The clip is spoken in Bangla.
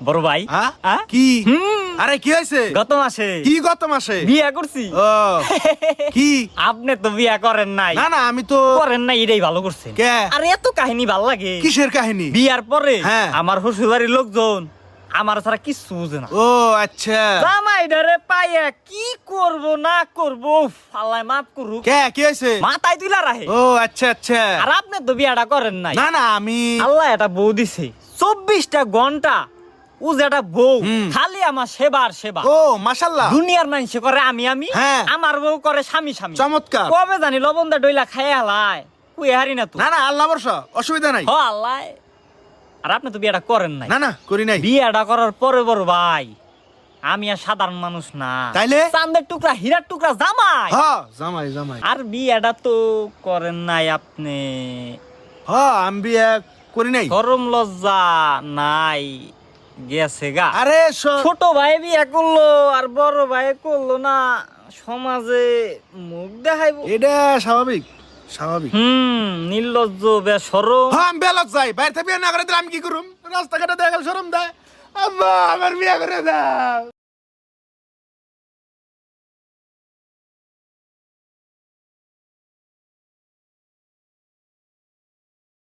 বড় ভাই কি আরে কি হয়েছে? গত মাসে কি গত মাসে বিয়া করছি। ও কি আপনি তো বিয়া করেন নাই। না না আমি তো করেন নাই, এটাই ভালো করছেন। কে? আরে এত কাহিনী ভাল লাগে। কিসের কাহিনী? বিয়ার পরে হ্যাঁ। আমার শ্বশুর বাড়ির লোকজন আমার ছাড়া কিচ্ছু বুঝে না। ও আচ্ছা জামাইডারে পাইয়া কি করব না করব, আল্লাহ মাফ করুক, কে কি হয়েছে? মাথায় তুলা রাখে। ও আচ্ছা আচ্ছা আর আপনি তো বিয়াটা করেন নাই। না না আমি আল্লাহ এটা বউ দিছে 24টা ঘন্টা, ও যেটা বউ খালি আমার সেবার সেবা। ও মাশাআল্লাহ দুনিয়ার মানুষ করে আমি হ্যাঁ। আমার বউ করে স্বামী স্বামী। চমৎকার। কবে জানি লবণদা ডইলা খাই হালায় কুই হারি না তো। না না আল্লাহ বর্ষা অসুবিধা নাই। হ আল্লাহ। আর আপনি তো বিয়েটা করেন নাই। না না করি নাই। বিয়েটা করার পরে বড় ভাই আমি আর সাধারণ মানুষ না, তাইলে? চাঁদের টুকরা হীরার টুকরা জামাই। হ্যাঁ জামাই জামাই। আর বিয়েটা তো করেন নাই আপনি, হ্যাঁ আমি বিয়ে করি নাই। শরম লজ্জা নাই গেছে গা। আরে ছোট ভাই বিয়ে করলো আর বড় ভাই করলো না, সমাজে মুখ দেখাইবো। এটা স্বাভাবিক স্বাভাবিক। নির্লজ্জ বেশরম। হ্যাঁ আমি বেলত যাই বাইরে থেকে বিয়ে না করে দিলে আমি কি করুম? রাস্তাঘাটে দেখা গেল শরম দেয়। আব্বা আমার বিয়ে করে দাও।